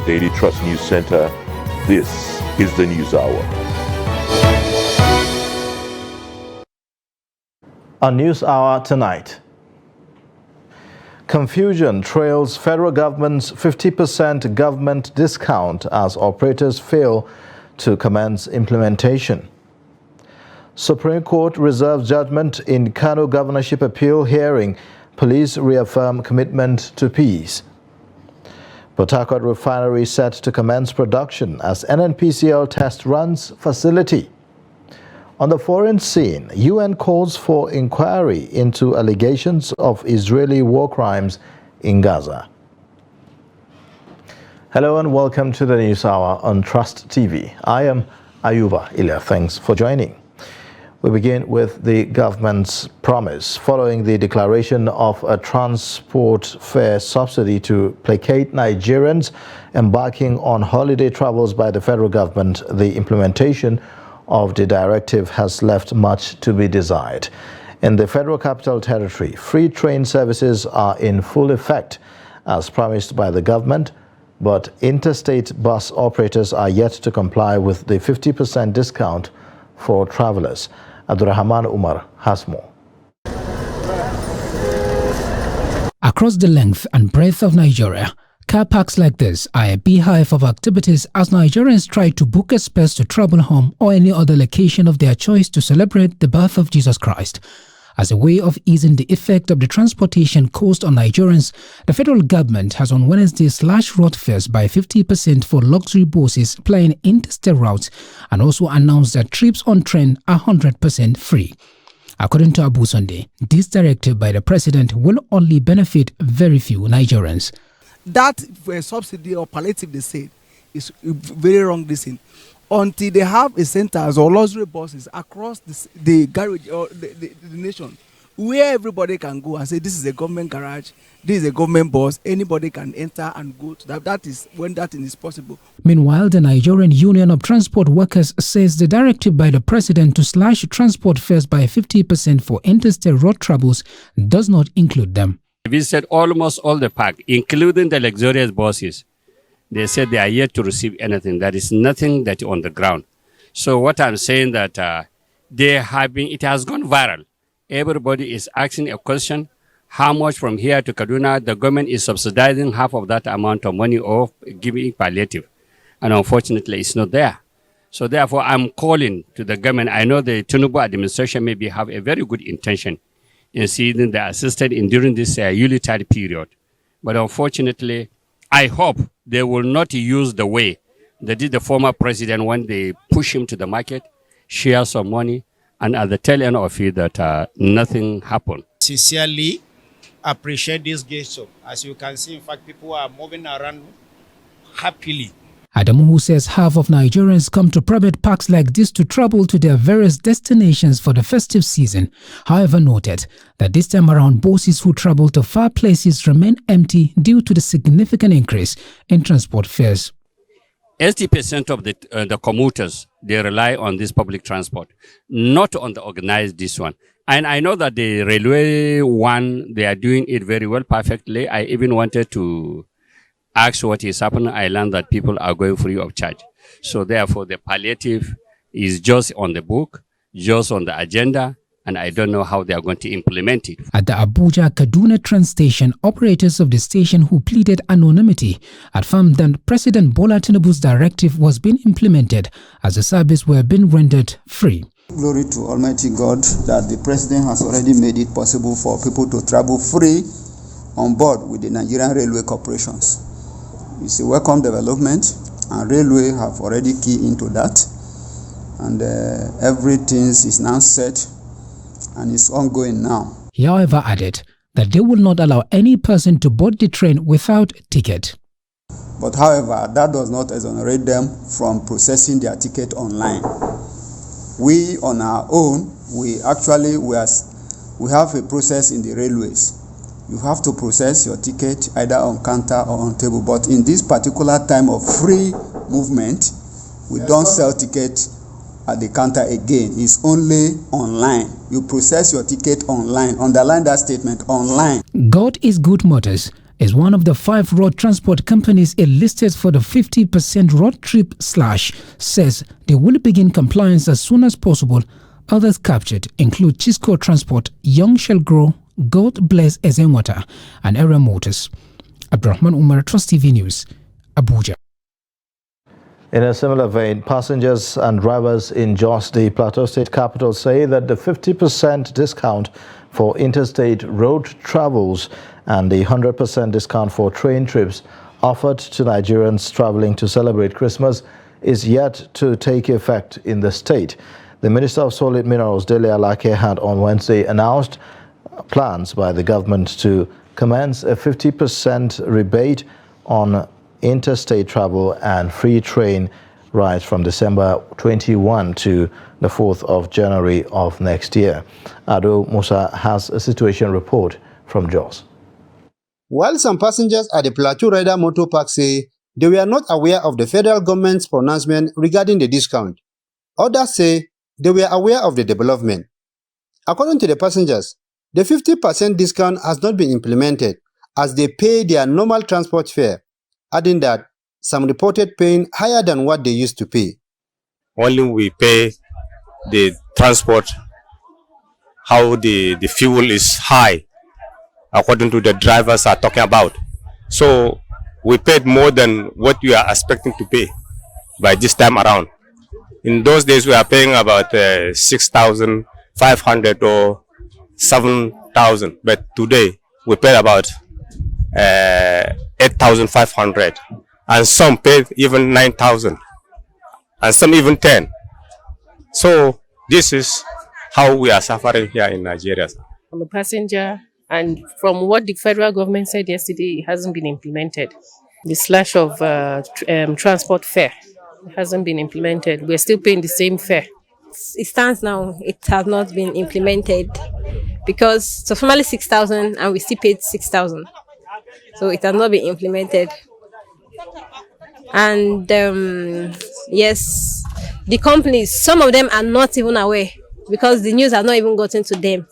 Daily Trust News Center, this is the News Hour. On News Hour tonight, confusion trails federal government's 50% government discount as operators fail to commence implementation. Supreme Court reserves judgment in Kano governorship appeal hearing. Police reaffirm commitment to peace. Port Harcourt refinery set to commence production as NNPCL test runs facility. On the foreign scene, UN calls for inquiry into allegations of Israeli war crimes in Gaza. Hello and welcome to the News Hour on Trust TV. I am Ayuba Ilya. Thanks for joining. We begin with the government's promise following the declaration of a transport fare subsidy to placate Nigerians embarking on holiday travels by the federal government. The implementation of the directive has left much to be desired. In the Federal Capital Territory, free train services are in full effect as promised by the government, but interstate bus operators are yet to comply with the 50% discount for travelers. Abdurrahman Umar has more. Across the length and breadth of Nigeria, car parks like this are a beehive of activities as Nigerians try to book a space to travel home or any other location of their choice to celebrate the birth of Jesus Christ. As a way of easing the effect of the transportation cost on Nigerians, the federal government has on Wednesday slashed road fares by 50% for luxury buses plying interstate routes and also announced that trips on train are 100% free. According to Abu Sunday, this directive by the president will only benefit very few Nigerians. That subsidy or palliative, they say, is very wrong. Listen, until they have a centers or luxury buses across the garage or the nation, where everybody can go and say this is a government garage, this is a government bus, anybody can enter and go to that. That is when that is possible. Meanwhile, the Nigerian Union of Transport Workers says the directive by the president to slash transport fares by 50% for interstate road travels does not include them. We visited almost all the park, including the luxurious buses. They said they are yet to receive anything. There is nothing that on the ground. So what I'm saying that it has gone viral. Everybody is asking a question, how much from here to Kaduna, the government is subsidizing half of that amount of money or giving palliative. And unfortunately, it's not there. So therefore, I'm calling to the government. I know the Tinubu administration maybe have a very good intention in seeing the assisted in during this unitary period. But unfortunately, I hope they will not use the way they did the former president when they push him to the market, share some money, and at the tail end of it that nothing happened. Sincerely appreciate this gesture. As you can see, in fact, people are moving around happily. Adamu, who says half of Nigerians come to private parks like this to travel to their various destinations for the festive season, however noted that this time around buses who travel to far places remain empty due to the significant increase in transport fares. 80% of the commuters, they rely on this public transport, not on the organized this one. And I know that the railway one, they are doing it very well, perfectly. I even wanted to ask what is happening. I learned that people are going free of charge. So therefore, the palliative is just on the book, just on the agenda, and I don't know how they are going to implement it. At the Abuja-Kaduna train station, operators of the station who pleaded anonymity affirmed that President Bola Tinubu's directive was being implemented as the service were being rendered free. Glory to Almighty God that the President has already made it possible for people to travel free on board with the Nigerian Railway Corporations. It's a welcome development, and Railway have already keyed into that, and everything is now set and it's ongoing now. He however added that they will not allow any person to board the train without ticket. But however, that does not exonerate them from processing their ticket online. We on our own, we have a process in the railways. You have to process your ticket either on counter or on table. But in this particular time of free movement, we don't sell tickets at the counter again. It's only online. You process your ticket online. Underline that statement, online. God is good, mothers, is one of the 5 road transport companies enlisted for the 50% road trip slash, says they will begin compliance as soon as possible. Others captured include Chisco Transport, Young Shall Grow, God Bless Ezenwata, and Area Motors. Abdurrahman Umar, Trust TV News, Abuja. In a similar vein, passengers and drivers in Jos, the Plateau State capital, say that the 50% discount for interstate road travels and the 100% discount for train trips offered to Nigerians traveling to celebrate Christmas is yet to take effect in the state. The Minister of Solid Minerals, Dele Alake, had on Wednesday announced plans by the government to commence a 50% rebate on interstate travel and free train rides from December 21 to the 4th of January of next year. Ado Musa has a situation report from Jos. While some passengers at the Plateau Rider Motor Park say they were not aware of the federal government's pronouncement regarding the discount, others say they were aware of the development. According to the passengers, the 50% discount has not been implemented as they pay their normal transport fare, adding that some reported paying higher than what they used to pay. Only we pay the transport, how the fuel is high, according to the drivers are talking about. So we paid more than what we are expecting to pay by this time around. In those days, we are paying about 6,500 or 7,000, but today we paid about 8,500, and some paid even 9,000, and some even 10. So this is how we are suffering here in Nigeria. I'm a passenger, and from what the federal government said yesterday, it hasn't been implemented. The slash of transport fare hasn't been implemented. We're still paying the same fare. It stands now, it has not been implemented because so formerly 6,000 and we still paid 6,000. So it has not been implemented. And yes, the companies, some of them are not even aware because the news has not even gotten to them.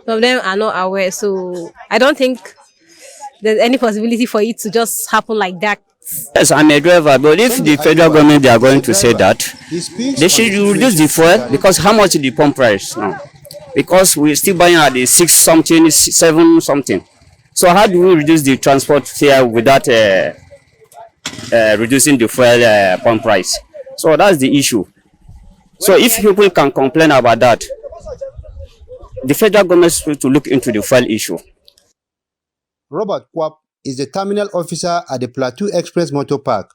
Some of them are not aware. So I don't think there's any possibility for it to just happen like that. Yes, I'm a driver, but if the federal government they are going to say that, they should reduce the fuel, because how much is the pump price now? Because we're still buying at the 6 something, 7 something. So how do we reduce the transport fare without reducing the fuel pump price? So that's the issue. So if people can complain about that, the federal government is to look into the fuel issue. Robert Kwap is the terminal officer at the Plateau Express Motor Park.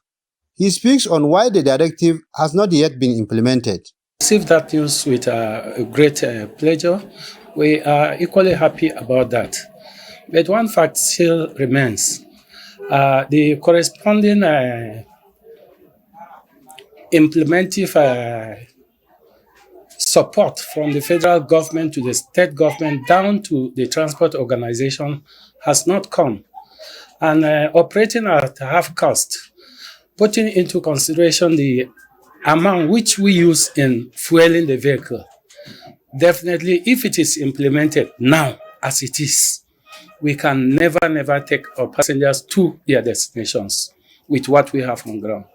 He speaks on why the directive has not yet been implemented. I received that news with a great pleasure. We are equally happy about that. But one fact still remains. The corresponding implementive support from the federal government to the state government down to the transport organization has not come. And operating at half cost, putting into consideration the amount which we use in fueling the vehicle. Definitely, if it is implemented now as it is, we can never take our passengers to their destinations with what we have on ground.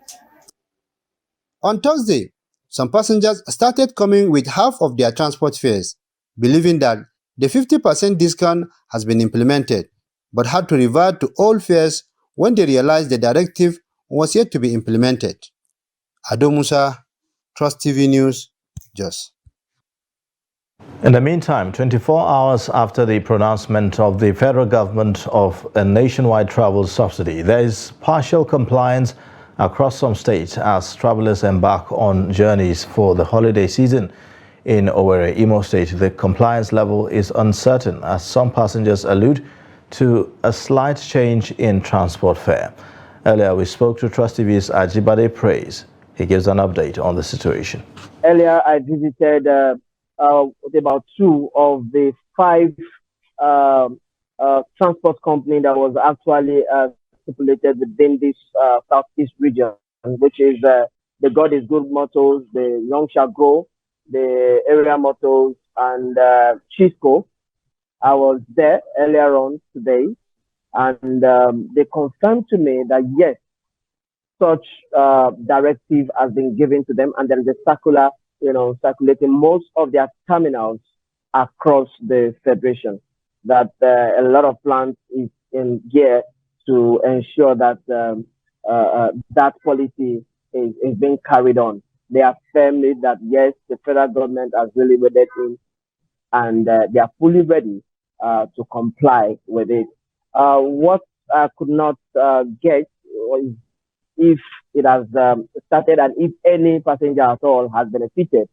On Thursday, some passengers started coming with half of their transport fares, believing that the 50% discount has been implemented, but had to revert to old fares when they realized the directive was yet to be implemented. Ado Musa, Trust TV News, Jos. In the meantime, 24 hours after the pronouncement of the federal government of a nationwide travel subsidy, there is partial compliance across some states as travelers embark on journeys for the holiday season. In Owerri, Imo State, the compliance level is uncertain as some passengers allude to a slight change in transport fare. Earlier, we spoke to Trust TV's Ajibade Praise. He gives an update on the situation. Earlier, I visited about 2 of the 5 transport companies that was actually stipulated within this southeast region, which is the God is Good Motors, the Young Shall Grow, the Area Motors, and Chisco. I was there earlier on today, And they confirmed to me that yes, such directive has been given to them, and there is a circular, circulating most of their terminals across the federation. That a lot of plans is in gear to ensure that that policy is being carried on. They are firmly that yes, the federal government has really waded in, and they are fully ready to comply with it. What I could not get is if it has started and if any passenger at all has benefited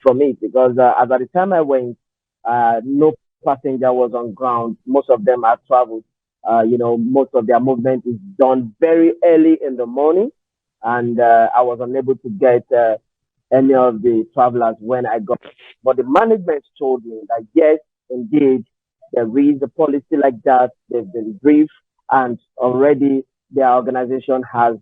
from it, because as at the time I went, no passenger was on ground. Most of them have traveled. Most of their movement is done very early in the morning, and I was unable to get any of the travelers when I got. But the management told me that yes, indeed, there is a policy like that. They've been briefed, and already their organization has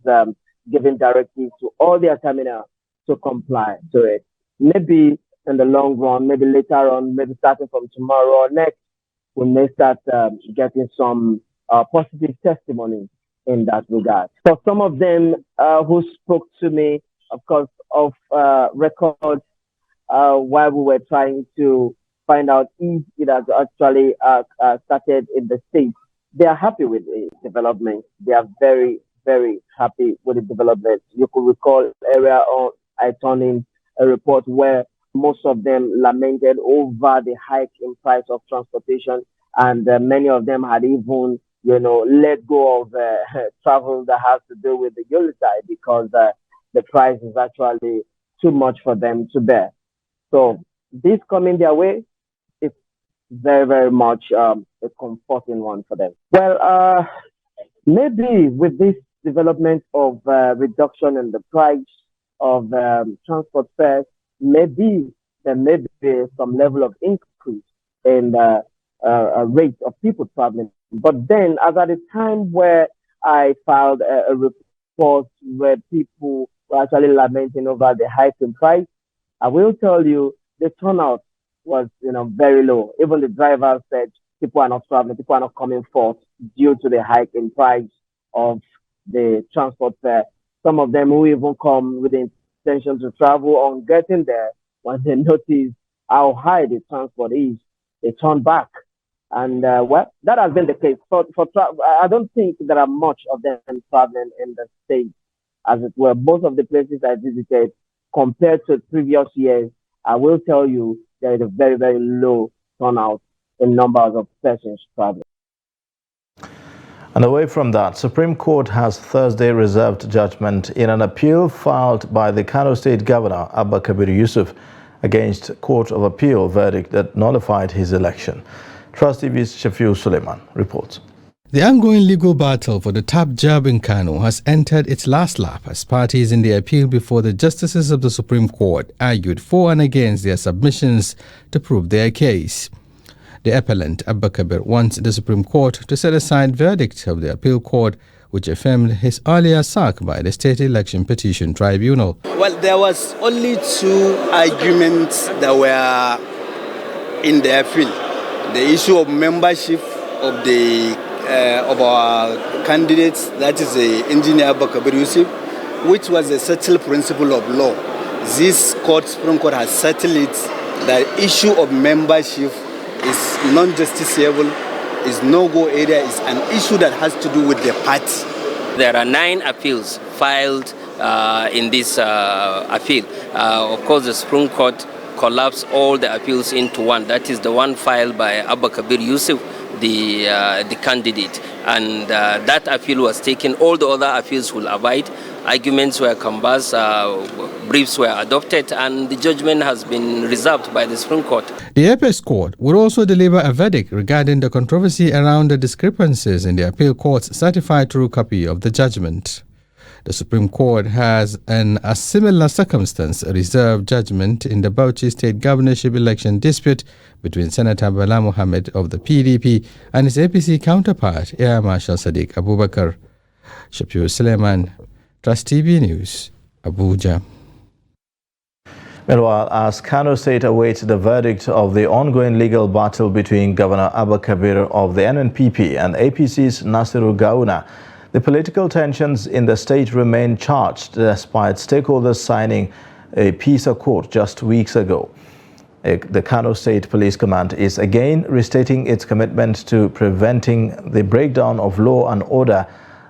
given directives to all their terminals to comply to it. Maybe in the long run, maybe later on, maybe starting from tomorrow or next, we may start getting some positive testimony in that regard. For some of them who spoke to me, of course, of record while we were trying to find out if it has actually started in the state, they are happy with the development. They are very, very happy with the development. You could recall earlier on, I turned in a report where most of them lamented over the hike in price of transportation, and many of them had even, let go of travel that has to do with the Judiciary because the price is actually too much for them to bear. So this coming their way, it's very, very much a comforting one for them. Well, maybe with this development of reduction in the price of transport fares, maybe there may be some level of increase in the rate of people traveling. But then, as at the time where I filed a report where people were actually lamenting over the hike in price, I will tell you the turnout was, very low. Even the drivers said people are not traveling, people are not coming forth due to the hike in price of the transport fare. Some of them who even come with the intention to travel, on getting there, when they notice how high the transport is, they turn back. And well, that has been the case. I don't think there are much of them traveling in the state, as it were. Most of the places I visited, compared to previous years, I will tell you there is a very, very low turnout in numbers of persons traveling. And away from that, Supreme Court has Thursday reserved judgment in an appeal filed by the Kwara State Governor, Abba Kabir Yusuf, against Court of Appeal verdict that nullified his election. Trust TV's Shafiu Suleiman reports. The ongoing legal battle for the top job in Kano has entered its last lap as parties in the appeal before the justices of the Supreme Court argued for and against their submissions to prove their case. The appellant, Abba Kabir, wants the Supreme Court to set aside verdict of the appeal court, which affirmed his earlier sack by the State Election Petition Tribunal. Well, there was only two arguments that were in the appeal. The issue of membership of of our candidates, that is the engineer Abba Kabir Yusuf, which was a settled principle of law. This Supreme Court has settled it. The issue of membership is non-justiciable, is no-go area, is an issue that has to do with the party. There are 9 appeals filed in this appeal. Of course, the Supreme Court collapsed all the appeals into one. That is the one filed by Abba Kabir Yusuf, the candidate. And that appeal was taken. All the other appeals will abide. Arguments were canvassed, briefs were adopted, and the judgment has been reserved by the Supreme Court. The Apex Court will also deliver a verdict regarding the controversy around the discrepancies in the appeal court's certified true copy of the judgment. The Supreme Court has, in a similar circumstance, reserved judgment in the Bauchi State governorship election dispute between Senator Bala Mohammed of the PDP and his APC counterpart, Air Marshal Sadiq Abubakar. Shafiu Suleiman, Trust TV News, Abuja. Meanwhile, as Kano State awaits the verdict of the ongoing legal battle between Governor Abba Kabir of the NNPP and APC's Nasiru Gauna, the political tensions in the state remain charged despite stakeholders signing a peace accord just weeks ago. The Kano State Police Command is again restating its commitment to preventing the breakdown of law and order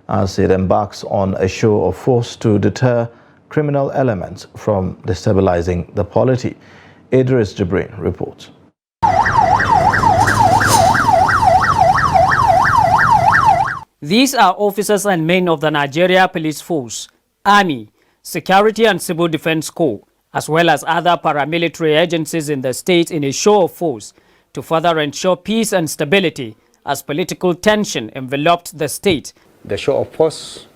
as it embarks on a show of force to deter criminal elements from destabilizing the polity. Idris Jibrin reports. These are officers and men of the Nigeria Police Force, Army, Security and Civil Defense Corps, as well as other paramilitary agencies in the state in a show of force to further ensure peace and stability as political tension enveloped the state. The show of force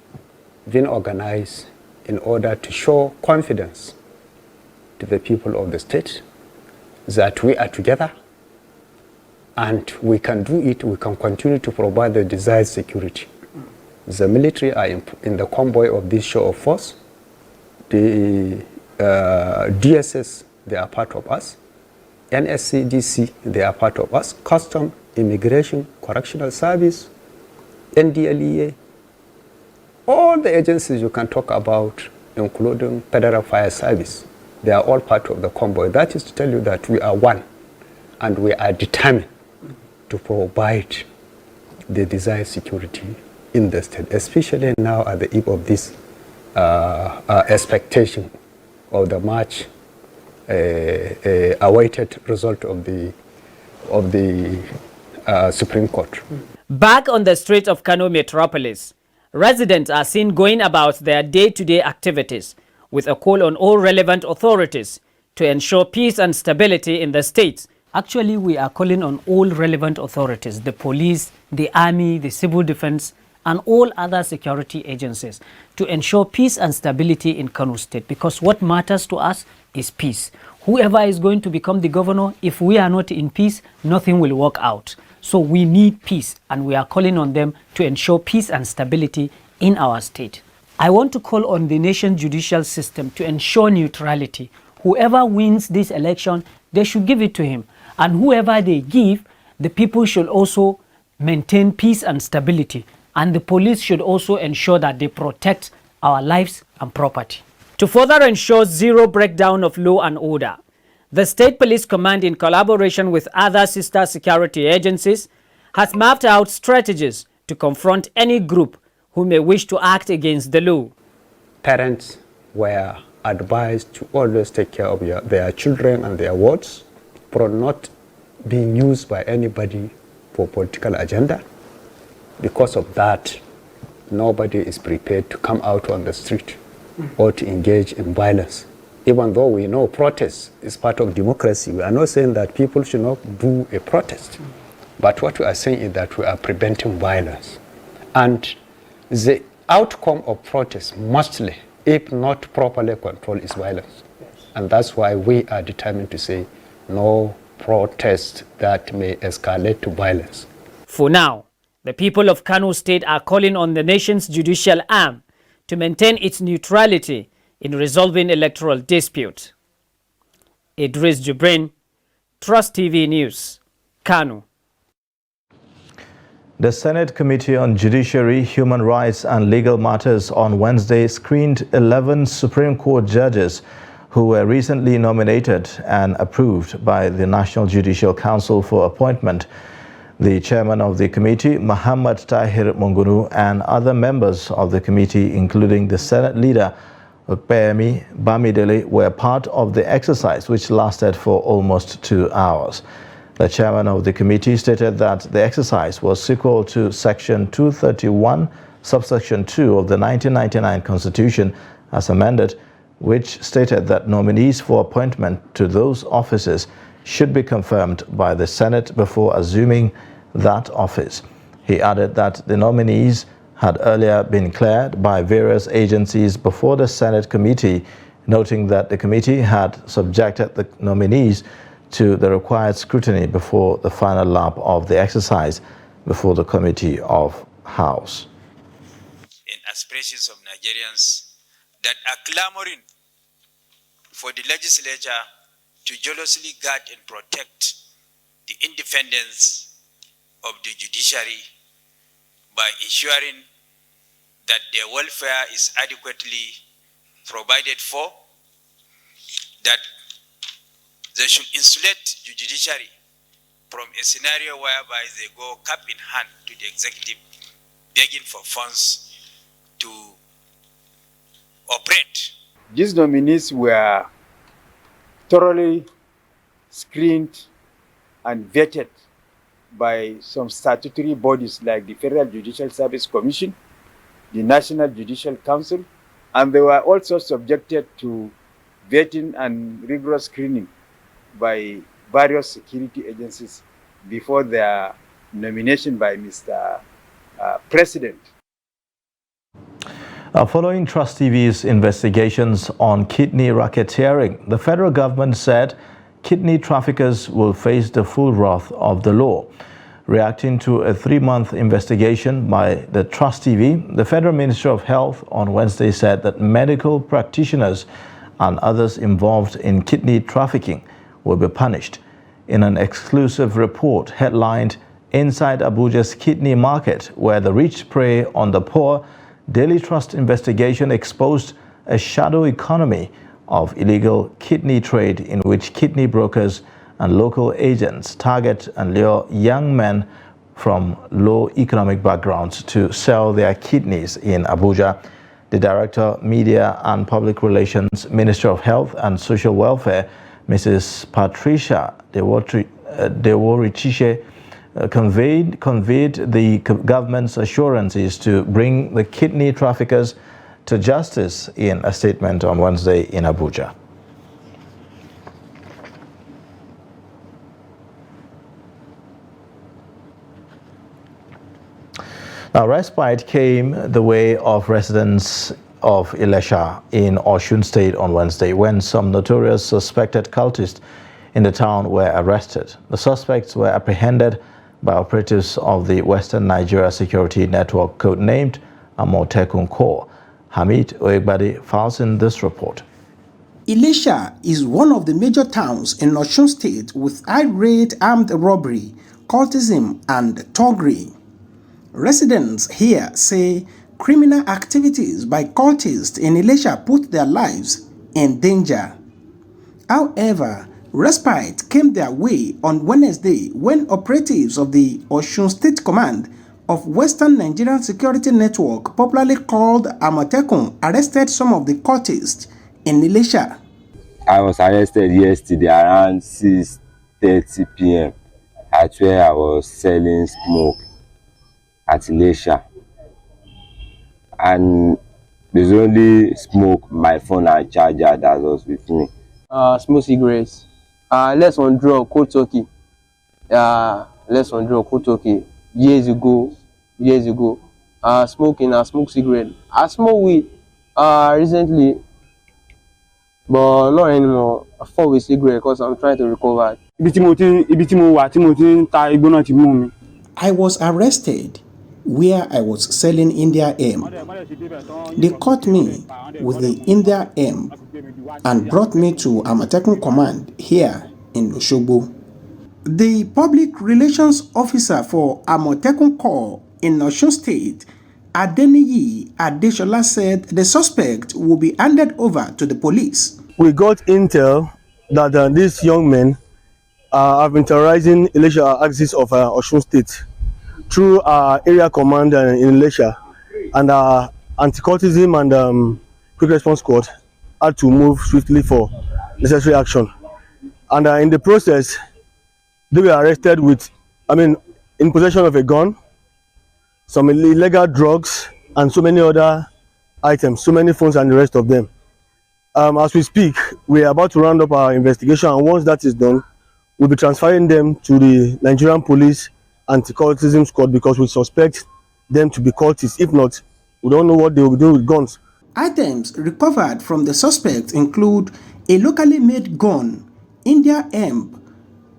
being organized in order to show confidence to the people of the state that we are together and we can do it, we can continue to provide the desired security. The military are in the convoy of this show of force. The DSS, they are part of us. NSCDC, they are part of us. Custom, Immigration, Correctional Service, NDLEA, all the agencies you can talk about, including Federal Fire Service, they are all part of the convoy. That is to tell you that we are one and we are determined to provide the desired security in the state, especially now at the eve of this expectation of the much awaited result of the Supreme Court. Back on the streets of Kano metropolis, residents are seen going about their day-to-day activities with a call on all relevant authorities to ensure peace and stability in the state. Actually, we are calling on all relevant authorities, the police, the army, the civil defense, and all other security agencies to ensure peace and stability in Kano State, because what matters to us is peace. Whoever is going to become the governor, if we are not in peace, nothing will work out. So we need peace, and we are calling on them to ensure peace and stability in our state. I want to call on the nation's judicial system to ensure neutrality. Whoever wins this election, they should give it to him. And whoever they give, the people should also maintain peace and stability. And the police should also ensure that they protect our lives and property. To further ensure zero breakdown of law and order, the State Police Command, in collaboration with other sister security agencies, has mapped out strategies to confront any group who may wish to act against the law. Parents were advised to always take care of their children and their wards from not being used by anybody for political agenda. Because of that, nobody is prepared to come out on the street or to engage in violence. Even though we know protest is part of democracy, we are not saying that people should not do a protest. But what we are saying is that we are preventing violence. And the outcome of protest mostly, if not properly controlled, is violence. And that's why we are determined to say no protest that may escalate to violence. For now, the people of Kano State are calling on the nation's judicial arm to maintain its neutrality in resolving electoral dispute. Idris Jibrin, Trust TV News, Kano. The Senate Committee on Judiciary, Human Rights and Legal Matters on Wednesday screened 11 Supreme Court judges who were recently nominated and approved by the National Judicial Council for appointment. The chairman of the committee, Muhammad Tahir Mungunu, and other members of the committee, including the Senate leader, Ukpeyemi Bamidele, were part of the exercise, which lasted for almost 2 hours. The chairman of the committee stated that the exercise was sequel to Section 231, subsection 2 of the 1999 Constitution, as amended, which stated that nominees for appointment to those offices should be confirmed by the Senate before assuming that office. He added that the nominees had earlier been cleared by various agencies before the Senate committee, noting that the committee had subjected the nominees to the required scrutiny before the final lap of the exercise before the Committee of House. In aspirations of Nigerians that are clamoring for the legislature to jealously guard and protect the independence of the judiciary by ensuring that their welfare is adequately provided for, that they should insulate the judiciary from a scenario whereby they go cap in hand to the executive begging for funds to operate. These nominees were thoroughly screened and vetted by some statutory bodies like the Federal Judicial Service Commission, the National Judicial Council, and they were also subjected to vetting and rigorous screening by various security agencies before their nomination by Mr. President. Following Trust TV's investigations on kidney racketeering, the federal government said kidney traffickers will face the full wrath of the law. Reacting to a 3-month investigation by the Trust TV, the Federal Ministry of Health on Wednesday said that medical practitioners and others involved in kidney trafficking will be punished. In an exclusive report headlined "Inside Abuja's Kidney Market, where the rich prey on the poor," Daily Trust investigation exposed a shadow economy of illegal kidney trade in which kidney brokers and local agents target and lure young men from low economic backgrounds to sell their kidneys in Abuja. The Director, Media and Public Relations, Ministry of Health and Social Welfare, Mrs. Patricia Deworichiche, conveyed the government's assurances to bring the kidney traffickers to justice in a statement on Wednesday in Abuja. Now, respite came the way of residents of Ilesha in Osun State on Wednesday when some notorious suspected cultists in the town were arrested. The suspects were apprehended by operatives of the Western Nigeria Security Network, codenamed Amotekun Corps. Hamid Oyegbade files in this report. Ilesha is one of the major towns in Osun State with high-rate armed robbery, cultism and thuggery. Residents here say criminal activities by cultists in Ilesha put their lives in danger. However, respite came their way on Wednesday when operatives of the Osun State Command of Western Nigerian Security Network, popularly called Amotekun, arrested some of the cultists in Ilesha. I was arrested yesterday around 6:30 p.m. at where I was selling smoke at Ilesha. And there's only smoke, my phone and charger that was with me. Smoke cigarettes. Less on drug, cold turkey. Less on drug, cold turkey. Years ago. Smoking, smoke cigarette. I smoke weed recently, but not anymore. I fought with cigarette because I'm trying to recover. I was arrested where I was selling India hemp. They caught me with the India hemp and brought me to Amotekun Command here in Osogbo. The public relations officer for Amotekun Corps in Osun State, Adeniyi Adeshola, said the suspect will be handed over to the police. We got intel that these young men have been terrorizing Ilesha axis of Osun State through our area command in Ilesha, and our anti-cultism and quick response squad had to move swiftly for necessary action. And in the process, they were arrested with, in possession of a gun, some illegal drugs, and so many other items, so many phones and the rest of them. As we speak, we are about to round up our investigation, and once that is done, we'll be transferring them to the Nigerian Police Anti-Cultism Squad because we suspect them to be cultists. If not, we don't know what they will do with guns. Items recovered from the suspects include a locally made gun, India hemp,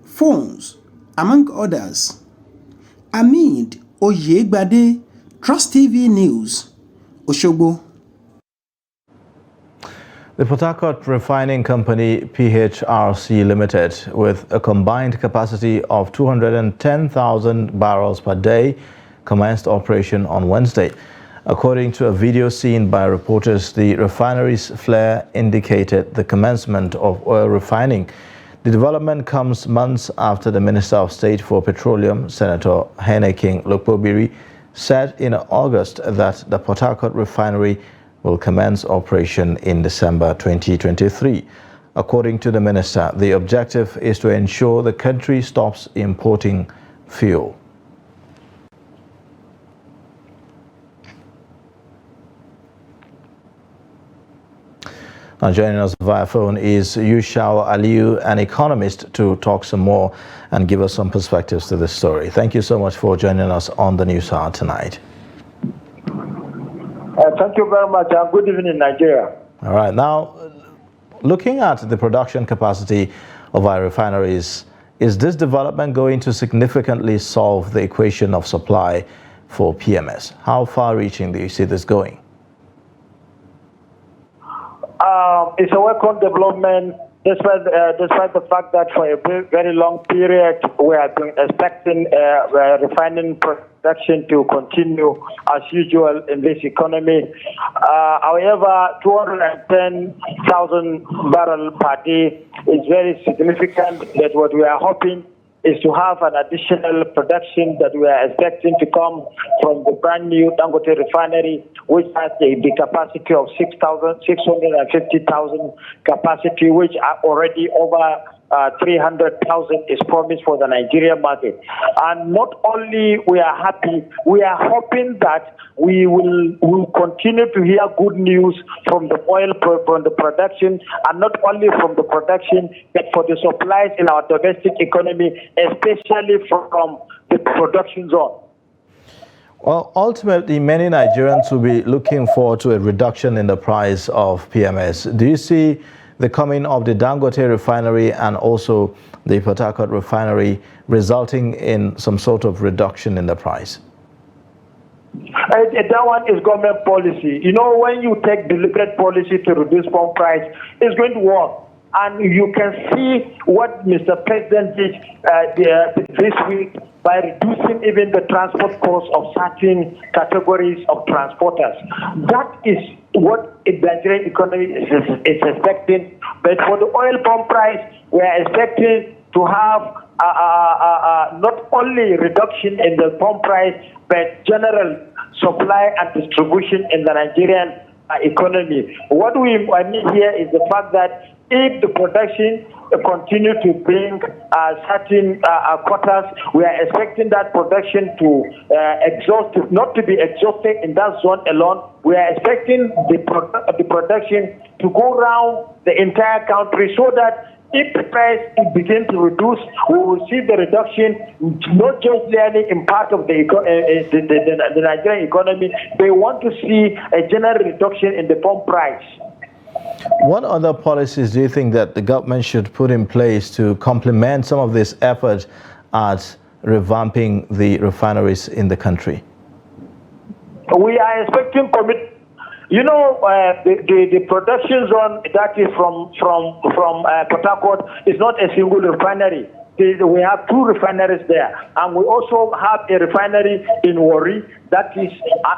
phones, among others. Hamid Oyegbade, Trust TV News, Osogbo. The Port Harcourt Refining Company PHRC Limited, with a combined capacity of 210,000 barrels per day, commenced operation on Wednesday. According to a video seen by reporters, the refinery's flare indicated the commencement of oil refining. The development comes months after the Minister of State for Petroleum, Senator Heineken Lokpobiri, said in August that the Port Harcourt refinery will commence operation in December 2023. According to the minister, the objective is to ensure the country stops importing fuel. Now joining us via phone is Aliyu, an economist, to talk some more and give us some perspectives to this story. Thank you so much for joining us on the News Hour tonight. Thank you very much. Good evening, Nigeria. All right. Now, looking at the production capacity of our refineries, is this development going to significantly solve the equation of supply for PMS? How far-reaching do you see this going? It's a welcome development, despite the fact that for a very long period we have been expecting refining production to continue as usual in this economy. However, 210,000 barrels per day is very significant. That what we are hoping is to have an additional production that we are expecting to come from the brand new Dangote refinery, which has the capacity of 650,000 capacity, which are already over 300,000 is promised for the Nigerian market. And not only we are happy, we are hoping that we will continue to hear good news from the oil, from the production, and not only from the production, but for the supplies in our domestic economy, especially from the production zone. Well, ultimately, many Nigerians will be looking forward to a reduction in the price of PMS. Do you see the coming of the Dangote refinery and also the Port Harcourt refinery resulting in some sort of reduction in the price? That one is government policy. You know, when you take deliberate policy to reduce pump price, it's going to work. And you can see what Mr. President did this week by reducing even the transport costs of certain categories of transporters. That is what the Nigerian economy is expecting. But for the oil pump price, we are expecting to have not only reduction in the pump price, but general supply and distribution in the Nigerian economy. What we mean here is the fact that if the production continue to bring certain quotas, we are expecting that production to not to be exhausted in that zone alone. We are expecting the production to go around the entire country so that if the price begins to reduce, we will see the reduction not just really in part of the Nigerian economy. They want to see a general reduction in the pump price. What other policies do you think that the government should put in place to complement some of this effort at revamping the refineries in the country? We are expecting you know, the production zone that is from Port Harcourt is not a single refinery. We have two refineries there, and we also have a refinery in Warri. That is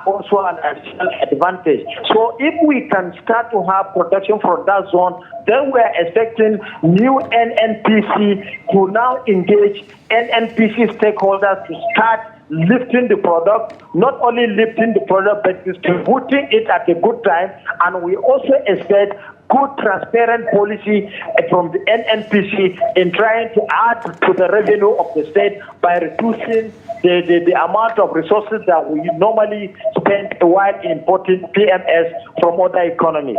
also an additional advantage. So if we can start to have production from that zone, then we are expecting new NNPC to now engage NNPC stakeholders to start lifting the product, not only lifting the product, but distributing it at a good time. And we also expect good transparent policy from the NNPC in trying to add to the revenue of the state by reducing the amount of resources that we normally spend while importing PMS from other economies.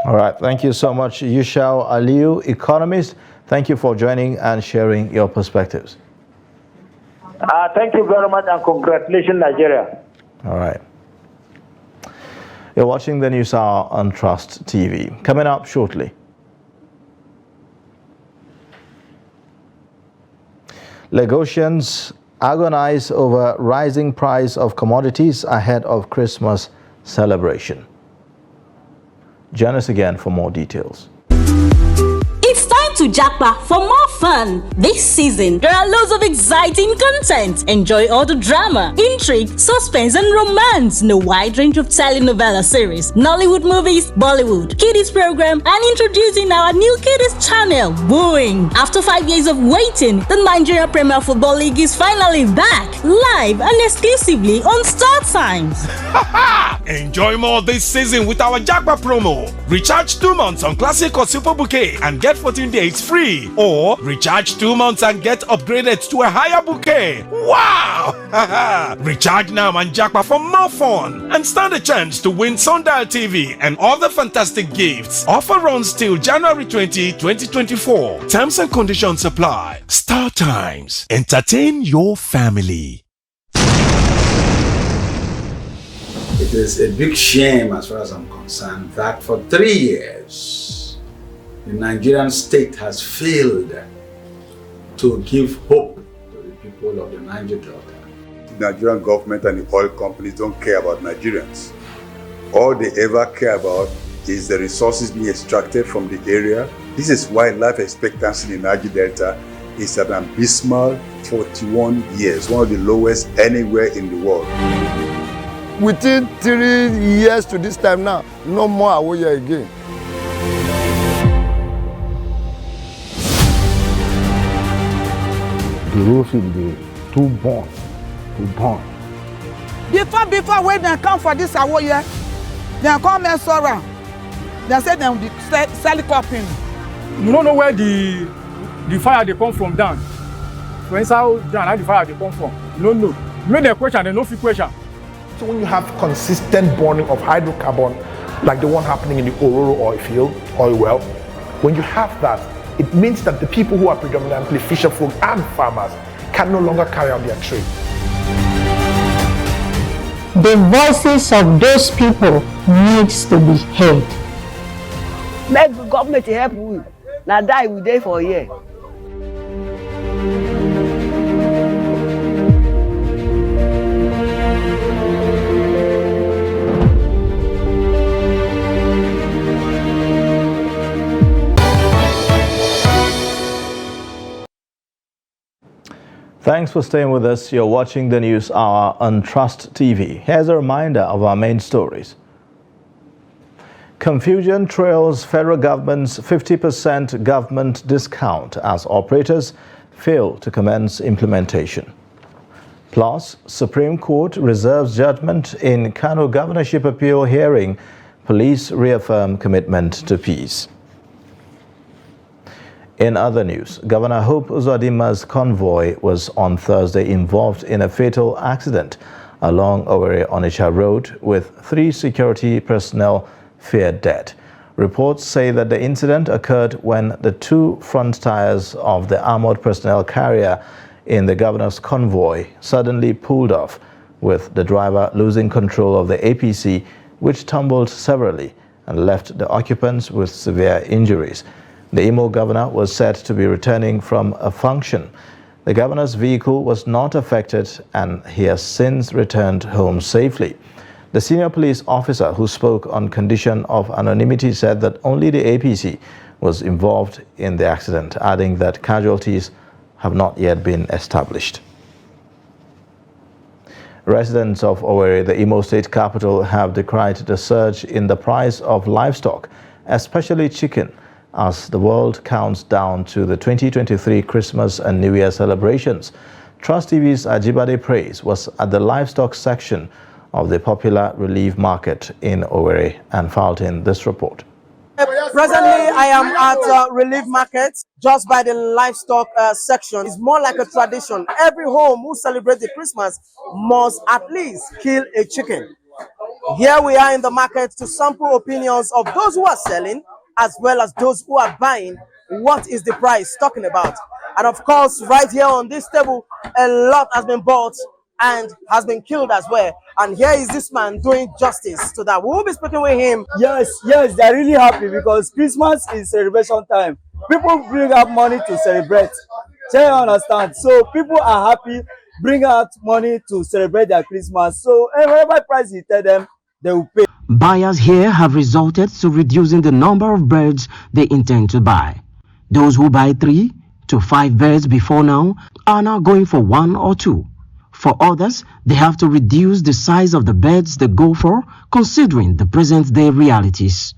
All right. Thank you so much, Aliyu, economist. Thank you for joining and sharing your perspectives. Thank you very much and congratulations, Nigeria. All right. You're watching the News Hour on Trust TV. Coming up shortly. Lagosians agonize over rising price of commodities ahead of Christmas celebration. Join us again for more details. It's time to jackpot for more fun. This season, there are loads of exciting content. Enjoy all the drama, intrigue, suspense, and romance in a wide range of telenovela series, Nollywood movies, Bollywood, kiddies program, and introducing our new kiddies channel, Boing. After 5 years of waiting, the Nigeria Premier Football League is finally back, live and exclusively on Star Times. Enjoy more this season with our jackpot promo. Recharge 2 months on Classic or Super Bouquet and get 14 days free, or recharge 2 months and get upgraded to a higher bouquet. Wow! Recharge now and jackpot for more fun and stand a chance to win Sundial TV and other fantastic gifts. Offer runs till January 20, 2024. Terms and conditions apply. Star Times. Entertain your family. It is a big shame, as far as I'm concerned, that for 3 years the Nigerian state has failed to give hope to the people of the Niger Delta. The Nigerian government and the oil companies don't care about Nigerians. All they ever care about is the resources being extracted from the area. This is why life expectancy in the Niger Delta is at an abysmal 41 years, one of the lowest anywhere in the world. Within 3 years to this time now, no more Awoye again. The roof will be too born. Before when they come for this Awoye, they come and sorrow. They say they will sell copying. You don't know where the fire they come from down. For instance, how the fire they come from. No. You make the question, they no fit question. So when you have consistent burning of hydrocarbon, like the one happening in the Ororo oil field, oil well, when you have that, it means that the people who are predominantly fisher folk and farmers can no longer carry out their trade. The voices of those people needs to be heard. Make the government help we. Now die we dey for a year. Thanks for staying with us. You're watching the News Hour on Trust TV. Here's a reminder of our main stories. Confusion trails federal government's 50% government discount as operators fail to commence implementation. Plus, Supreme Court reserves judgment in Kano governorship appeal hearing. Police reaffirm commitment to peace. In other news, Governor Hope Uzodima's convoy was on Thursday involved in a fatal accident along Owerri-Onitsha Road, with 3 security personnel feared dead. Reports say that the incident occurred when the 2 front tires of the armored personnel carrier in the governor's convoy suddenly pulled off, with the driver losing control of the APC, which tumbled severely and left the occupants with severe injuries. The Imo governor was said to be returning from a function. The governor's vehicle was not affected and he has since returned home safely. The senior police officer who spoke on condition of anonymity said that only the APC was involved in the accident, adding that casualties have not yet been established. Residents of Owerri, the Imo state capital, have decried the surge in the price of livestock, especially chicken, as the world counts down to the 2023 Christmas and New Year celebrations. Trust TV's Ajibade Praise was at the livestock section of the popular relief market in Owerri and filed in this report. Presently, I am at relief market, just by the livestock section. It's more like a tradition. Every home who celebrates the Christmas must at least kill a chicken. Here we are in the market to sample opinions of those who are selling, as well as those who are buying. What is the price talking about? And of course, right here on this table, a lot has been bought and has been killed as well. And here is this man doing justice to that. We will be speaking with him. Yes, they're really happy because Christmas is celebration time. People bring out money to celebrate. Do you understand? So people are happy, bring out money to celebrate their Christmas. So whatever price you tell them, they will pay. Buyers here have resorted to reducing the number of birds they intend to buy. Those who buy 3 to 5 birds before now are now going for 1 or 2. For others, they have to reduce the size of the birds they go for, considering the present-day realities.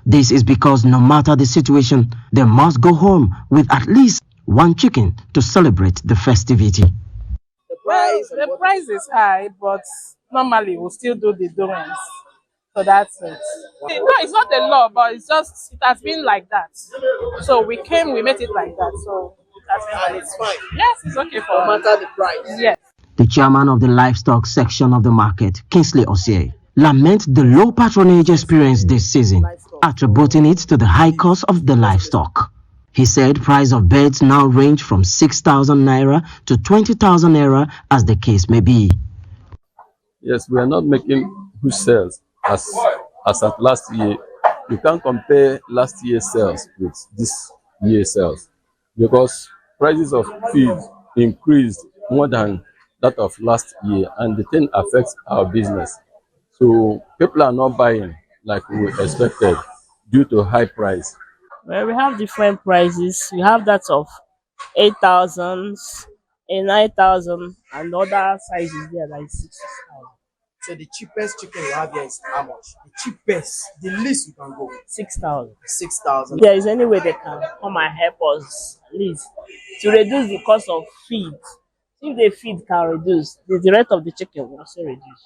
This is because no matter the situation, they must go home with at least 1 chicken to celebrate the festivity. The price is high, but normally we'll still do the doings. So that's it. No, it's not the law, but it's just, it has been like that. So we made it like that. So it has been like it's fine. Yes, it's okay for no matter the price. Yes. The chairman of the livestock section of the market, Kingsley Osei, laments the low patronage experienced this season, attributing it to the high cost of the livestock. He said price of birds now range from 6,000 naira to 20,000 naira as the case may be. Yes, we are not making good sales as at last year. You can't compare last year's sales with this year's sales because prices of feed increased more than that of last year, and the thing affects our business. So people are not buying like we expected due to high price. Well, we have different prices. We have that of 8,000, 9,000, and other sizes there like 6,000. So the cheapest chicken you have here is how much? The cheapest, the least you can go. 6,000. 6,000. There is any way they can come and help us at least to reduce the cost of feed. If the feed can reduce, the rest of the chicken will also reduce.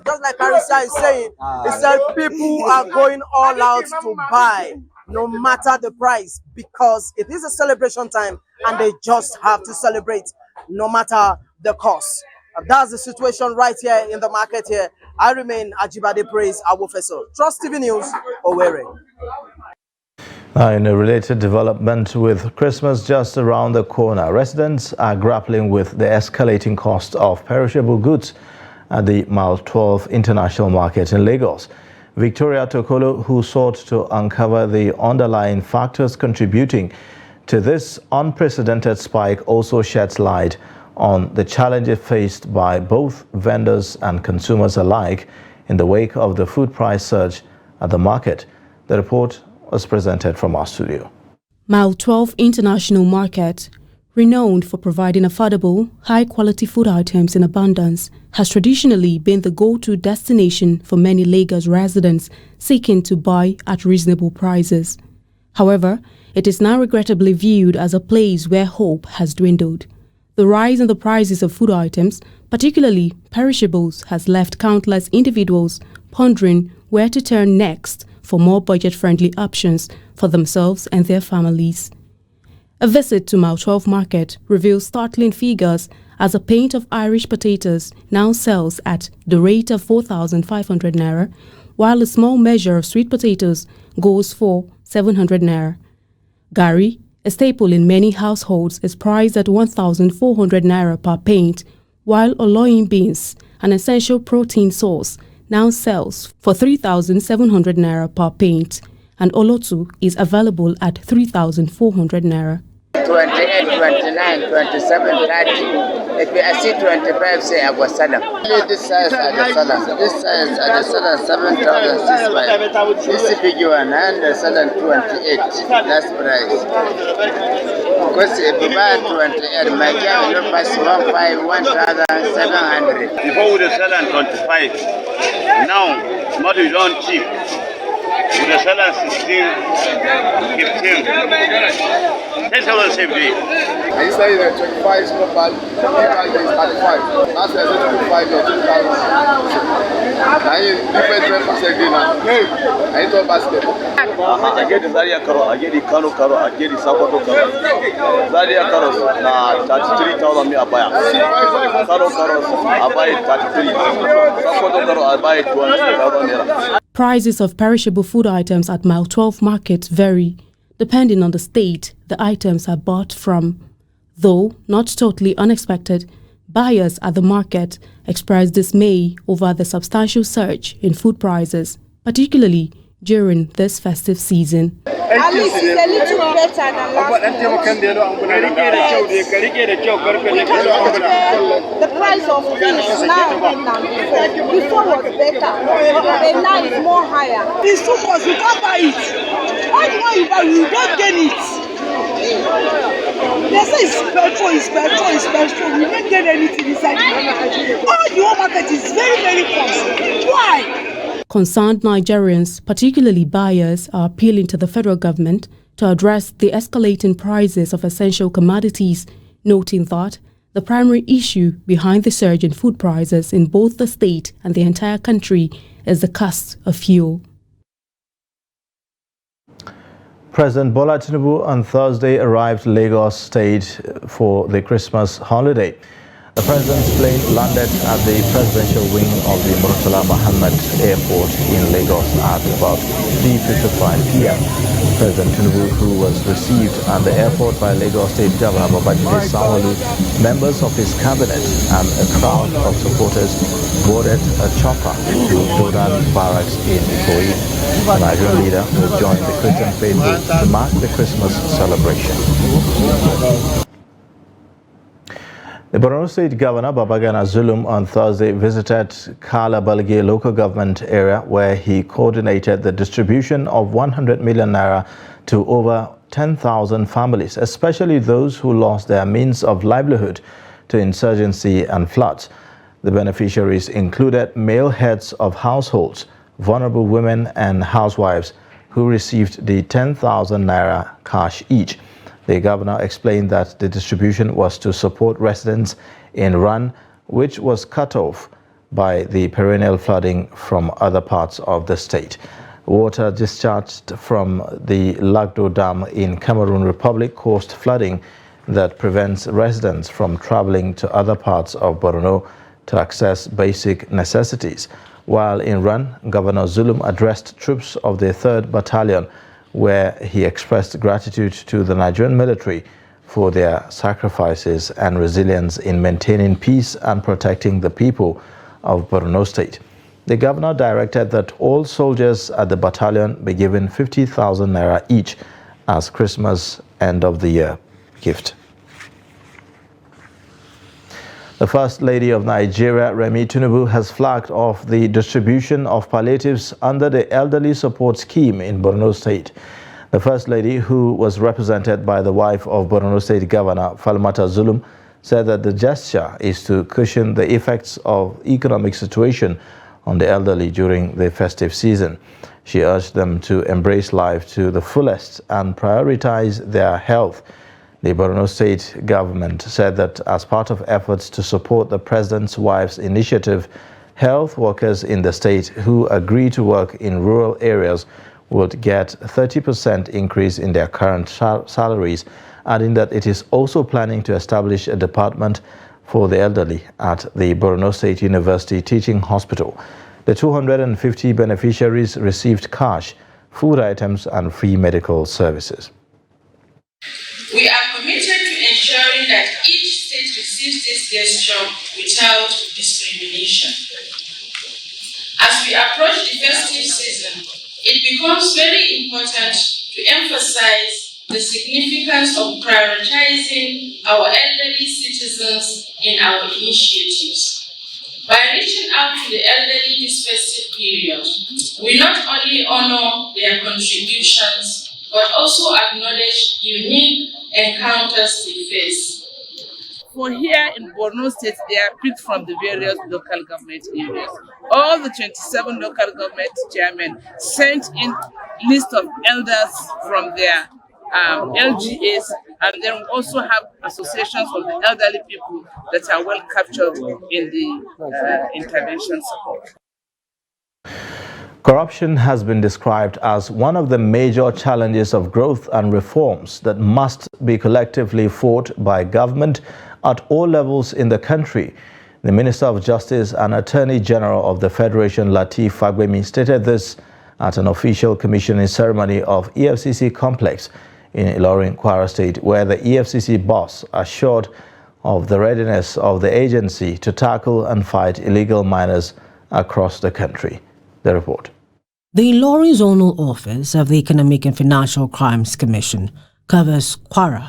Just like Carissa is saying, he said people are going all out to buy no matter the price because it is a celebration time and they just have to celebrate no matter the cost. That's the situation right here in the market here. I remain Ajibade Praise Awofeso. Trust TV News, Owerri. In a related development, with Christmas just around the corner, residents are grappling with the escalating cost of perishable goods at the Mile 12 International Market in Lagos. Victoria Tokolo, who sought to uncover the underlying factors contributing to this unprecedented spike, also sheds light on the challenges faced by both vendors and consumers alike in the wake of the food price surge at the market. The report was presented from our studio. Mile 12 International Market, renowned for providing affordable, high-quality food items in abundance, has traditionally been the go-to destination for many Lagos residents seeking to buy at reasonable prices. However, it is now regrettably viewed as a place where hope has dwindled. The rise in the prices of food items, particularly perishables, has left countless individuals pondering where to turn next for more budget-friendly options for themselves and their families. A visit to Mile 12 Market reveals startling figures as a pint of Irish potatoes now sells at the rate of 4,500 naira, while a small measure of sweet potatoes goes for 700 naira. Gari, a staple in many households, is priced at 1,400 naira per pint, while oloyin beans, an essential protein source, now sells for 3,700 naira per pint, and olotu is available at 3,400 naira. 28, 29, 27, 30. If I see 25, say I was selling. This size are the sellers. This size are the sellers 7,600. This big one, and the selling 28. That's price. Because if you buy 28, my job will pass 1,700. Before we sell on 25. Now, what is on cheap. With the seller 16, 15. That's our safety. And you say that 25 is not bad, 25 is 35. That's why I said 25 is 2,000. I need different percent now. I need to basket. I get the Zaria Karo, I get the Kano Karo, I get the Sakoto Karo. Zaria Karo, 33,000 I buy. Kano Karo, I buy 33. Sakoto Karo, I buy 20,000. Prices of perishable food items at Mile 12 Market vary, depending on the state the items are bought from. Though not totally unexpected, buyers at the market expressed dismay over the substantial surge in food prices, particularly during this festive season. At least it's a little better than last year. The price of things now than before was better, but now it's more higher. It's too much, you can't buy it. All the money you buy, you don't get it. They say it's petrol. We don't get anything inside the market. All the whole market is very, very costly. Why? Concerned Nigerians, particularly buyers, are appealing to the federal government to address the escalating prices of essential commodities, noting that the primary issue behind the surge in food prices in both the state and the entire country is the cost of fuel. President Bola Tinubu on Thursday arrived Lagos State for the Christmas holiday. The president's plane landed at the presidential wing of the Murtala Muhammad Airport in Lagos at about 3:55 p.m. President Tinubu, who was received at the airport by Lagos State Governor Babangida, members of his cabinet and a crowd of supporters boarded a chopper to Jordan Barracks in Ikoyi. The Nigerian leader will join the Christian faithful to mark the Christmas celebration. The Borno State Governor Babangida on Thursday visited Kala Balge local government area where he coordinated the distribution of 100 million naira to over 10,000 families, especially those who lost their means of livelihood to insurgency and floods. The beneficiaries included male heads of households, vulnerable women and housewives who received the 10,000 naira cash each. The governor explained that the distribution was to support residents in Ran, which was cut off by the perennial flooding from other parts of the state. Water discharged from the Lagdo Dam in Cameroon Republic caused flooding that prevents residents from traveling to other parts of Borno to access basic necessities. While in Ran, Governor Zulum addressed troops of the 3rd Battalion where he expressed gratitude to the Nigerian military for their sacrifices and resilience in maintaining peace and protecting the people of Borno State. The governor directed that all soldiers at the battalion be given 50,000 naira each as Christmas end-of-the-year gift. The First Lady of Nigeria, Remi Tinubu, has flagged off the distribution of palliatives under the Elderly Support Scheme in Borno State. The First Lady, who was represented by the wife of Borno State Governor Falmata Zulum, said that the gesture is to cushion the effects of economic situation on the elderly during the festive season. She urged them to embrace life to the fullest and prioritize their health. The Borno State government said that as part of efforts to support the president's wife's initiative, health workers in the state who agree to work in rural areas would get 30% increase in their current salaries, adding that it is also planning to establish a department for the elderly at the Borno State University Teaching Hospital. The 250 beneficiaries received cash, food items and free medical services. We are committed to ensuring that each state receives this gesture without discrimination. As we approach the festive season, it becomes very important to emphasize the significance of prioritizing our elderly citizens in our initiatives. By reaching out to the elderly this festive period, we not only honor their contributions, but also acknowledge unique encounters they face. For here in Borno State, they are picked from the various local government areas. All the 27 local government chairmen sent in list of elders from their LGAs, and then we also have associations of the elderly people that are well captured in the intervention support. Corruption has been described as one of the major challenges of growth and reforms that must be collectively fought by government at all levels in the country. The Minister of Justice and Attorney General of the Federation, Lateef Fagbemi, stated this at an official commissioning ceremony of EFCC complex in Ilorin, Kwara State, where the EFCC boss assured of the readiness of the agency to tackle and fight illegal miners across the country. The report. The Ilorin Zonal Office of the Economic and Financial Crimes Commission covers Kwara,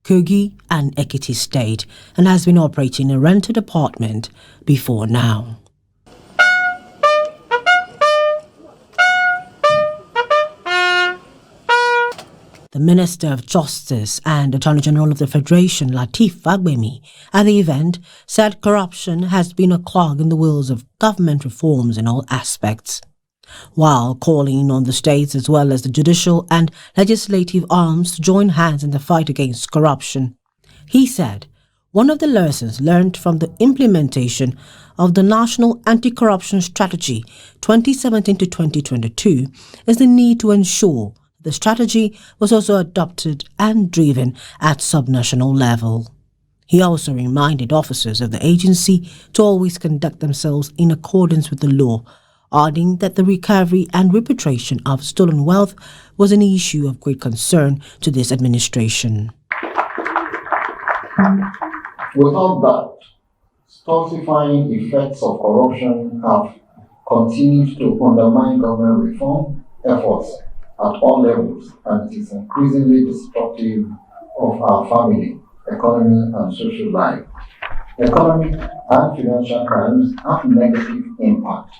Kogi and Ekiti State and has been operating a rented apartment before now. The Minister of Justice and Attorney General of the Federation, Lateef Fagbemi, at the event said corruption has been a clog in the wheels of government reforms in all aspects, while calling on the states as well as the judicial and legislative arms to join hands in the fight against corruption. He said one of the lessons learned from the implementation of the National Anti-Corruption Strategy 2017 to 2022 is the need to ensure the strategy was also adopted and driven at subnational level. He also reminded officers of the agency to always conduct themselves in accordance with the law, adding that the recovery and repatriation of stolen wealth was an issue of great concern to this administration. Without doubt, stultifying effects of corruption have continued to undermine government reform efforts at all levels, and it is increasingly destructive of our family, economy, and social life. Economic and financial crimes have negative impact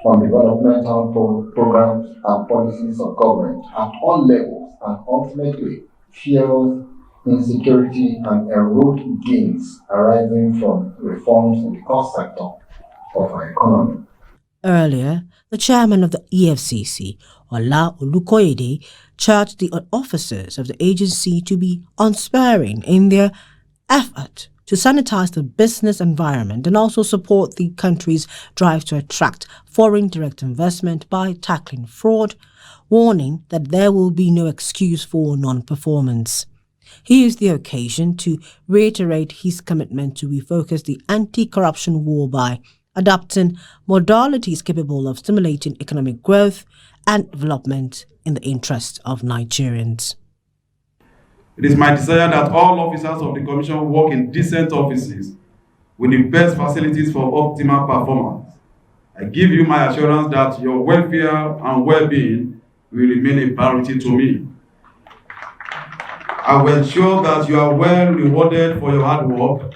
on developmental programs and policies of government at all levels, and ultimately fuels insecurity and erode gains arising from reforms in the cost sector of our economy. Earlier, the chairman of the EFCC, Ola Olukoyede, charged the officers of the agency to be unsparing in their effort to sanitize the business environment and also support the country's drive to attract foreign direct investment by tackling fraud, warning that there will be no excuse for non-performance. He used the occasion to reiterate his commitment to refocus the anti-corruption war by adopting modalities capable of stimulating economic growth and development in the interest of Nigerians. It is my desire that all officers of the Commission work in decent offices with the best facilities for optimal performance. I give you my assurance that your welfare and well-being will remain a priority to me. I will ensure that you are well rewarded for your hard work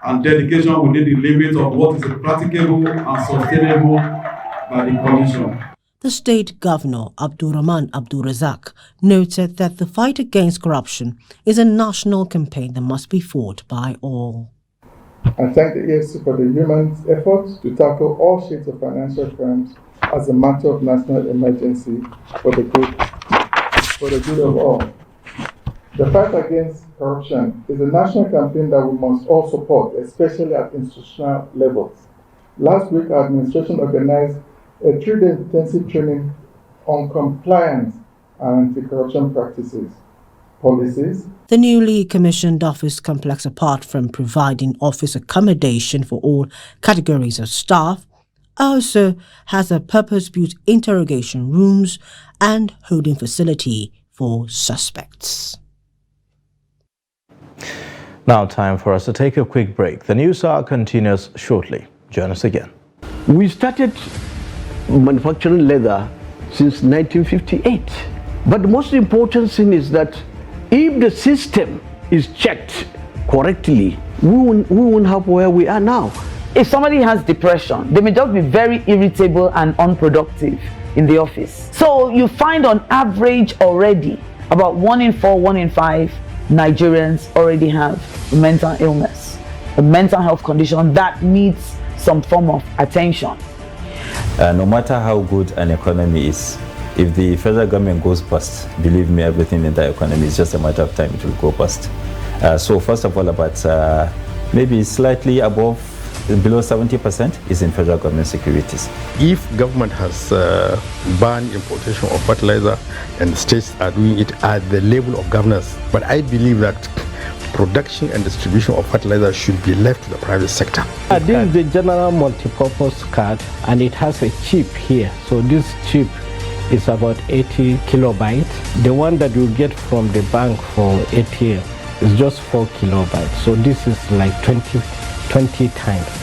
and dedication within the limits of what is practicable and sustainable by the Commission. The state governor, Abdurrahman Abdulrazak, noted that the fight against corruption is a national campaign that must be fought by all. I thank the EFCC for the human efforts to tackle all shades of financial crimes as a matter of national emergency for the good of all. The fight against corruption is a national campaign that we must all support, especially at institutional levels. Last week, our administration organized a 3-day intensive training on compliance and anti-corruption practices, policies. The newly commissioned office complex, apart from providing office accommodation for all categories of staff, also has a purpose-built interrogation rooms and holding facility for suspects. Now time for us to take a quick break. The news hour continues shortly. Join us again. We started manufacturing leather since 1958. But the most important thing is that if the system is checked correctly, we won't have where we are now. If somebody has depression, they may just be very irritable and unproductive in the office. So you find on average already about 1 in 4, 1 in 5 Nigerians already have a mental illness, a mental health condition that needs some form of attention. No matter how good an economy is, if the federal government goes bust, believe me, everything in the economy is just a matter of time it will go bust. So first of all, about maybe slightly above, below 70% is in federal government securities. If government has banned importation of fertilizer and the states are doing it at the level of governance, but I believe that production and distribution of fertilizer should be left to the private sector. This is the general multi-purpose card and it has a chip here. So this chip is about 80 kilobytes. The one that you get from the bank for ATM is just 4 kilobytes. So this is like 20 times.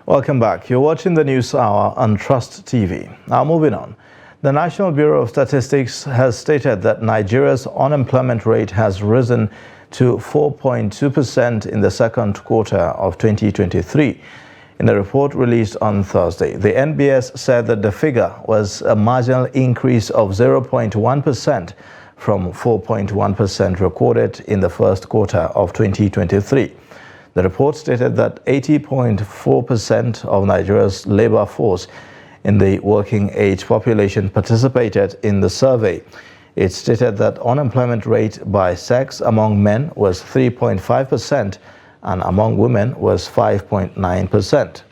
Welcome back. You're watching the News Hour on Trust TV. Now moving on. The National Bureau of Statistics has stated that Nigeria's unemployment rate has risen to 4.2% in the second quarter of 2023. In a report released on Thursday, the NBS said that the figure was a marginal increase of 0.1% from 4.1% recorded in the first quarter of 2023. The report stated that 80.4% of Nigeria's labor force in the working age population participated in the survey. It stated that unemployment rate by sex among men was 3.5% and among women was 5.9%.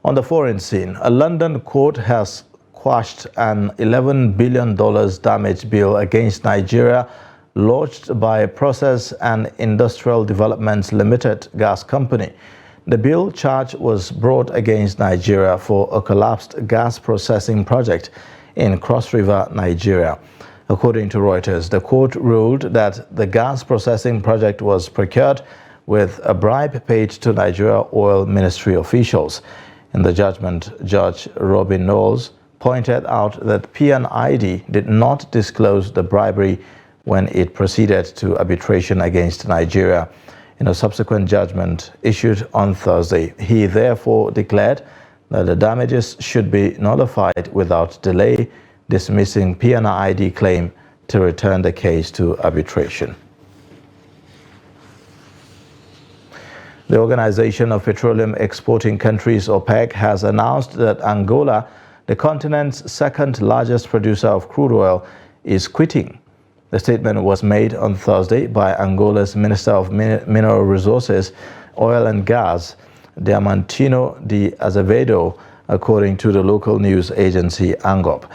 On the foreign scene, a London court has quashed an $11 billion damage bill against Nigeria lodged by Process and Industrial Development Limited gas company. The bill charge was brought against Nigeria for a collapsed gas processing project in Cross River, Nigeria. According to Reuters, the court ruled that the gas processing project was procured with a bribe paid to Nigeria Oil Ministry officials. In the judgment, Judge Robin Knowles pointed out that P&ID did not disclose the bribery when it proceeded to arbitration against Nigeria. In a subsequent judgment issued on Thursday, he therefore declared that the damages should be nullified without delay, dismissing P&ID claim to return the case to arbitration. The Organization of Petroleum Exporting Countries, OPEC, has announced that Angola, the continent's second largest producer of crude oil, is quitting. The statement was made on Thursday by Angola's Minister of Mineral Resources, Oil and Gas, Diamantino de Azevedo, according to the local news agency ANGOP.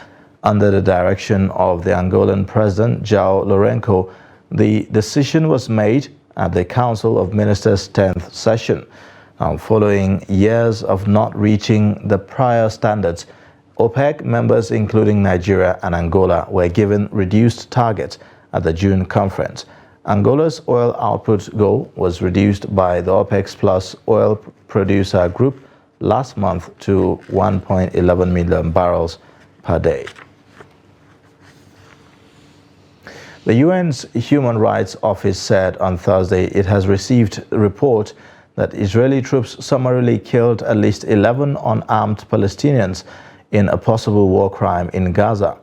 Under the direction of the Angolan President, João Lourenço, the decision was made at the Council of Ministers' 10th session. Following years of not reaching the prior standards, OPEC members, including Nigeria and Angola, were given reduced targets at the June conference. Angola's oil output goal was reduced by the OPEC Plus oil producer group last month to 1.11 million barrels per day. The UN's Human Rights Office said on Thursday it has received a report that Israeli troops summarily killed at least 11 unarmed Palestinians in a possible war crime in Gaza.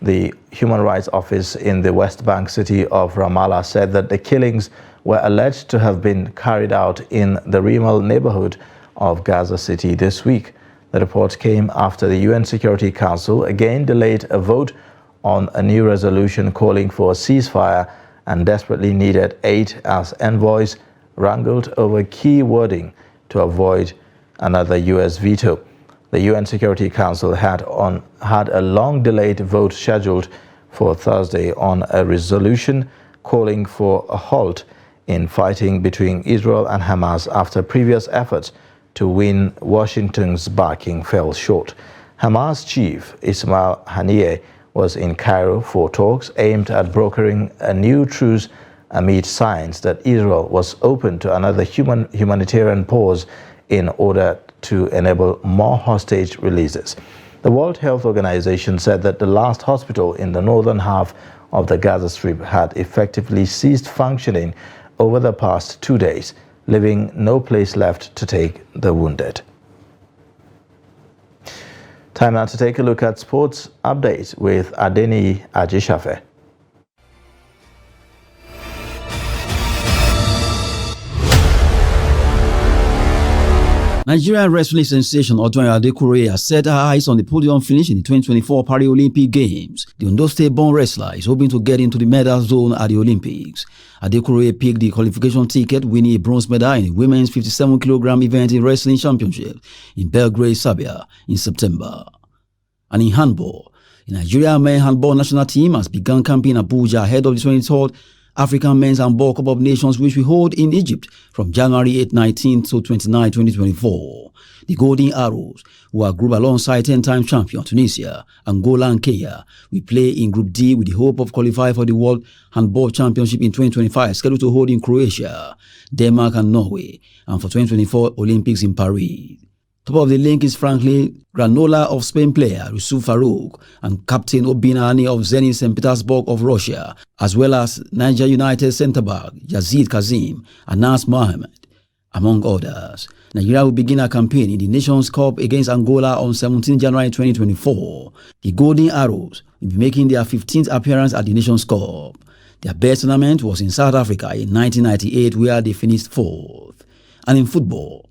The Human Rights Office in the West Bank city of Ramallah said that the killings were alleged to have been carried out in the Rimal neighborhood of Gaza City this week. The report came after the UN Security Council again delayed a vote on a new resolution calling for a ceasefire and desperately needed aid as envoys wrangled over key wording to avoid another US veto. The UN Security Council had a long-delayed vote scheduled for Thursday on a resolution calling for a halt in fighting between Israel and Hamas after previous efforts to win Washington's backing fell short. Hamas chief Ismail Haniyeh was in Cairo for talks aimed at brokering a new truce amid signs that Israel was open to another humanitarian pause in order to enable more hostage releases. The World Health Organization said that the last hospital in the northern half of the Gaza Strip had effectively ceased functioning over the past 2 days, leaving no place left to take the wounded. Time now to take a look at sports updates with Adeni Ajishafe. Nigerian wrestling sensation Odunayo Adekure has set her eyes on the podium finish in the 2024 Paralympic Games. The Ondo State-born wrestler is hoping to get into the medal zone at the Olympics. Adekure picked the qualification ticket, winning a bronze medal in the women's 57kg event in wrestling championship in Belgrade, Serbia in September. And in handball, the Nigeria men handball national team has begun camping in Abuja ahead of the 23rd African Men's Handball Cup of Nations, which we hold in Egypt from January 8-19 to 29, 2024. The Golden Arrows, who are grouped alongside 10-time champion Tunisia, Angola and Kenya, will play in Group D with the hope of qualifying for the World Handball Championship in 2025, scheduled to hold in Croatia, Denmark and Norway, and for 2024 Olympics in Paris. Top of the link is Franklin Granola of Spain player Yusuf Farouk and Captain Obinani of Zenit St. Petersburg of Russia, as well as Niger United centre-back Yazid Kazim and Nas Mohammed, among others. Nigeria will begin a campaign in the Nations Cup against Angola on 17 January 2024. The Golden Arrows will be making their 15th appearance at the Nations Cup. Their best tournament was in South Africa in 1998, where they finished 4th. And in football,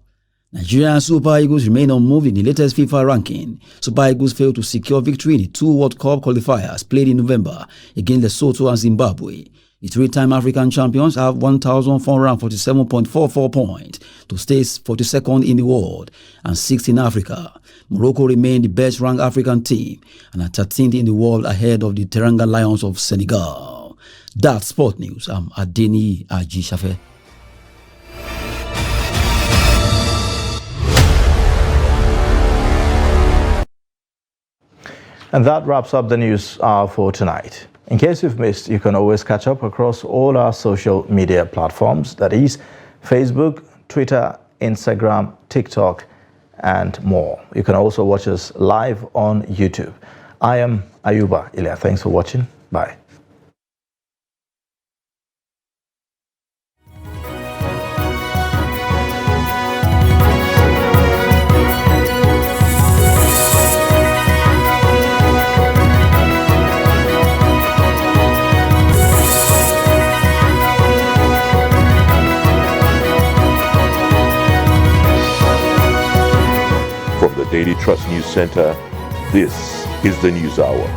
Nigerian Super Eagles remain unmoved in the latest FIFA ranking. Super Eagles failed to secure victory in the 2 World Cup qualifiers played in November against Lesotho and Zimbabwe. The 3-time African champions have 1,447.44 points to stay 42nd in the world and 6th in Africa. Morocco remained the best-ranked African team and are 13th in the world ahead of the Teranga Lions of Senegal. That's Sport News. I'm Adeni Ajishafe. And that wraps up the news hour for tonight. In case you've missed, you can always catch up across all our social media platforms, that is Facebook, Twitter, Instagram, TikTok, and more. You can also watch us live on YouTube. I am Ayuba Ilya. Thanks for watching. Bye. From the Daily Trust News Center, this is the News Hour.